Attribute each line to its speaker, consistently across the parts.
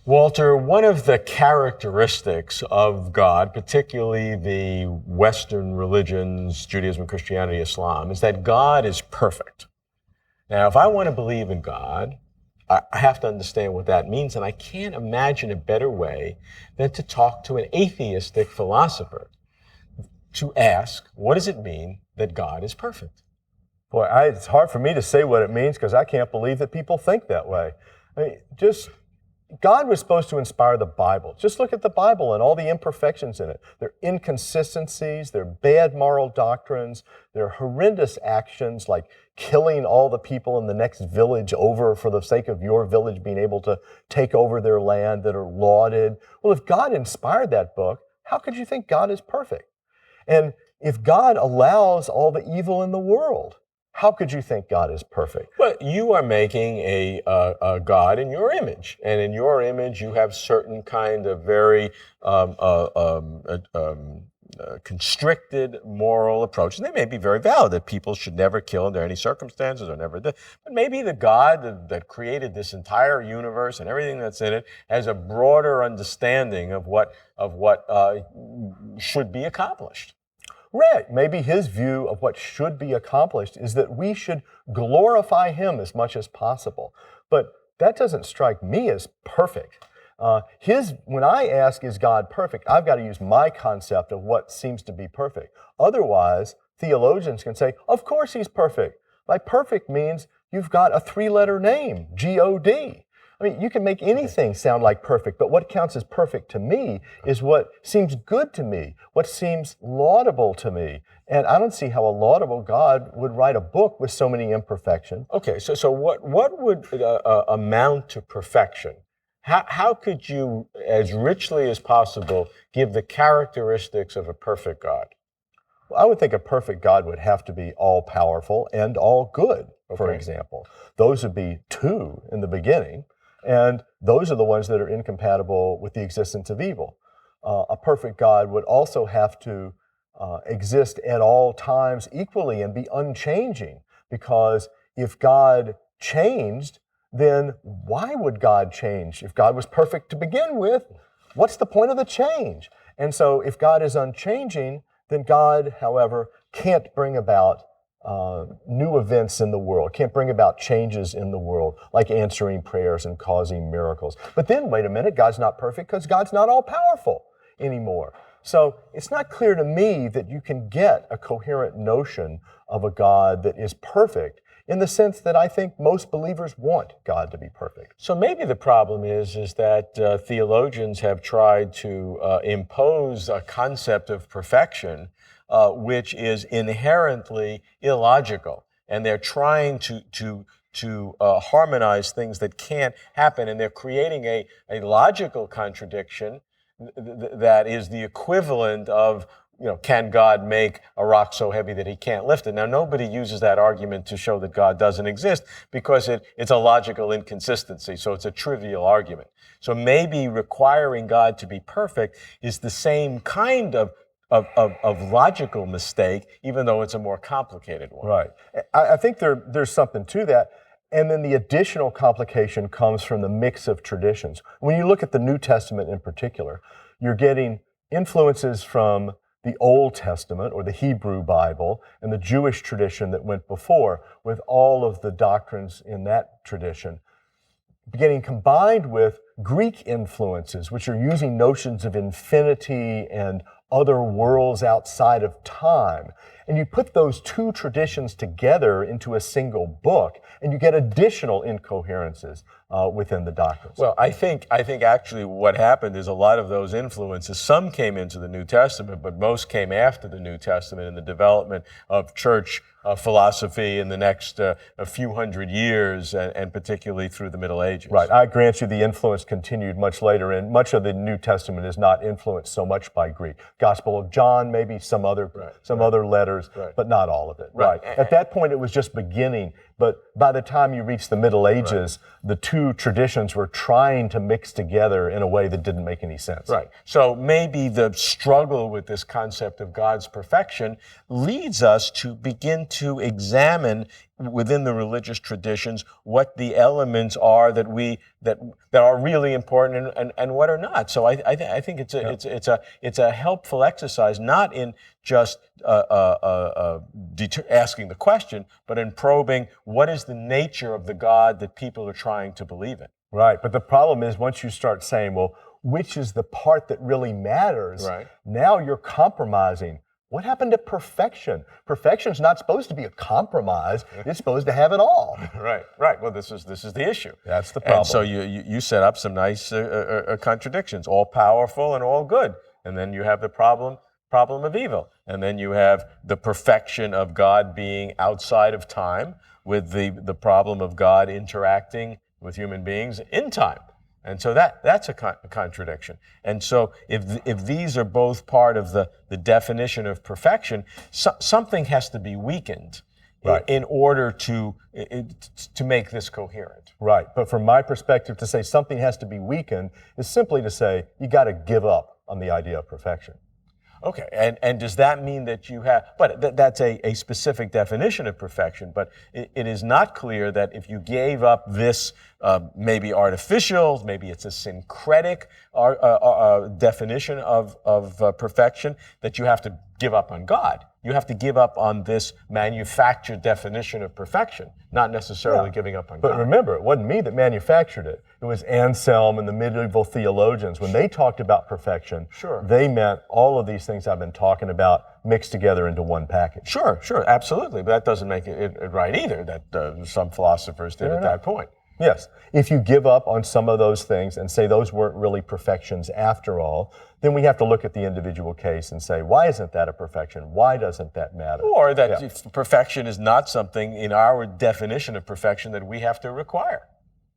Speaker 1: Walter, one of the characteristics of God, particularly the Western religions, Judaism, Christianity, Islam, is that God is perfect. Now, if I want to believe in God, I have to understand what that means, and I can't imagine a better way than to talk to an atheistic philosopher to ask, what does it mean that God is perfect?
Speaker 2: Boy, it's hard for me to say what it means because I can't believe that people think that way. I mean, God was supposed to inspire the Bible. Just look at the Bible and all the imperfections in it. There are inconsistencies, there are bad moral doctrines, there are horrendous actions like killing all the people in the next village over for the sake of your village being able to take over their land that are lauded. Well, if God inspired that book, how could you think God is perfect? And if God allows all the evil in the world, how could you think God is perfect?
Speaker 1: But you are making a God in your image, and in your image you have certain kind of very constricted moral approaches. They may be very valid, that people should never kill under any circumstances or never do. But maybe the God that created this entire universe and everything that's in it has a broader understanding of what should be accomplished.
Speaker 2: Right. Maybe his view of what should be accomplished is that we should glorify him as much as possible. But that doesn't strike me as perfect. When I ask, is God perfect, I've got to use my concept of what seems to be perfect. Otherwise, theologians can say, of course he's perfect. By perfect means you've got a three-letter name, G-O-D. I mean, you can make anything sound like perfect, but what counts as perfect to me is what seems good to me, what seems laudable to me. And I don't see how a laudable God would write a book with so many imperfections.
Speaker 1: Okay, so what would amount to perfection? How could you, as richly as possible, give the characteristics of a perfect God?
Speaker 2: Well, I would think a perfect God would have to be all-powerful and all-good, for example. Those would be two in the beginning. And those are the ones that are incompatible with the existence of evil. A perfect God would also have to exist at all times equally and be unchanging, because if God changed, then why would God change? If God was perfect to begin with, what's the point of the change? And so if God is unchanging, then God, however, can't bring about new events in the world, can't bring about changes in the world, like answering prayers and causing miracles. But then, wait a minute, God's not perfect because God's not all-powerful anymore. So it's not clear to me that you can get a coherent notion of a God that is perfect in the sense that I think most believers want God to be perfect.
Speaker 1: So maybe the problem is that theologians have tried to impose a concept of perfection which is inherently illogical, and they're trying to harmonize things that can't happen, and they're creating a logical contradiction that is the equivalent of, can God make a rock so heavy that he can't lift it? Now, nobody uses that argument to show that God doesn't exist because it's a logical inconsistency, so it's a trivial argument. So maybe requiring God to be perfect is the same kind of logical mistake, even though it's a more complicated one.
Speaker 2: Right. I think there's something to that. And then the additional complication comes from the mix of traditions. When you look at the New Testament in particular, you're getting influences from the Old Testament or the Hebrew Bible and the Jewish tradition that went before, with all of the doctrines in that tradition, getting combined with Greek influences, which are using notions of infinity and other worlds outside of time. And you put those two traditions together into a single book, and you get additional incoherences within the doctrines.
Speaker 1: Well, I think actually what happened is a lot of those influences, some came into the New Testament, but most came after the New Testament in the development of church philosophy in the next a few hundred years, and particularly through the Middle Ages.
Speaker 2: Right. I grant you the influence continued much later, and much of the New Testament is not influenced so much by Greek. Gospel of John, maybe some other letters, but not all of it. Right. At that point, it was just beginning. But by the time you reach the Middle Ages, the two traditions were trying to mix together in a way that didn't make any sense.
Speaker 1: Right. So maybe the struggle with this concept of God's perfection leads us to begin to examine within the religious traditions what the elements are that are really important and what are not. So I think it's a helpful exercise, not in just asking the question, but in probing what is the nature of the God that people are trying to believe in.
Speaker 2: Right, but the problem is once you start saying, well, which is the part that really matters, now you're compromising. What happened to perfection? Perfection's not supposed to be a compromise. It's supposed to have it all.
Speaker 1: Right. Well, this is the issue.
Speaker 2: That's the problem.
Speaker 1: And so you set up some nice contradictions, all powerful and all good. And then you have the problem of evil. And then you have the perfection of God being outside of time with the problem of God interacting with human beings in time. And so that's a contradiction. And so if these are both part of the definition of perfection, something has to be weakened in order to make this coherent.
Speaker 2: Right. But from my perspective, to say something has to be weakened is simply to say you got to give up on the idea of perfection.
Speaker 1: Okay, and does that mean that you have, but that's a specific definition of perfection, but it is not clear that if you gave up this maybe artificial, maybe it's a syncretic definition of perfection, that you have to give up on God. You have to give up on this manufactured definition of perfection, not necessarily giving up on God.
Speaker 2: But remember, it wasn't me that manufactured it. It was Anselm and the medieval theologians. When they talked about perfection, they meant all of these things I've been talking about mixed together into one package.
Speaker 1: Sure, absolutely. But that doesn't make it right either, that some philosophers did at that point.
Speaker 2: Yes. If you give up on some of those things and say those weren't really perfections after all, then we have to look at the individual case and say, why isn't that a perfection? Why doesn't that matter?
Speaker 1: Or that if perfection is not something in our definition of perfection that we have to require.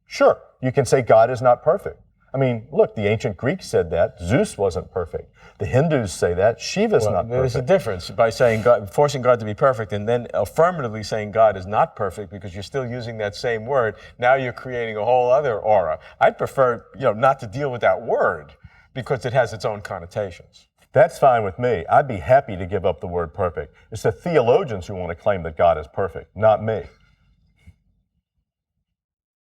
Speaker 2: Sure. You can say God is not perfect. I mean, look, the ancient Greeks said that. Zeus wasn't perfect. The Hindus say that. Shiva's not perfect.
Speaker 1: There's a difference by saying God, forcing God to be perfect, and then affirmatively saying God is not perfect because you're still using that same word. Now you're creating a whole other aura. I'd prefer, not to deal with that word because it has its own connotations.
Speaker 2: That's fine with me. I'd be happy to give up the word perfect. It's the theologians who want to claim that God is perfect, not me.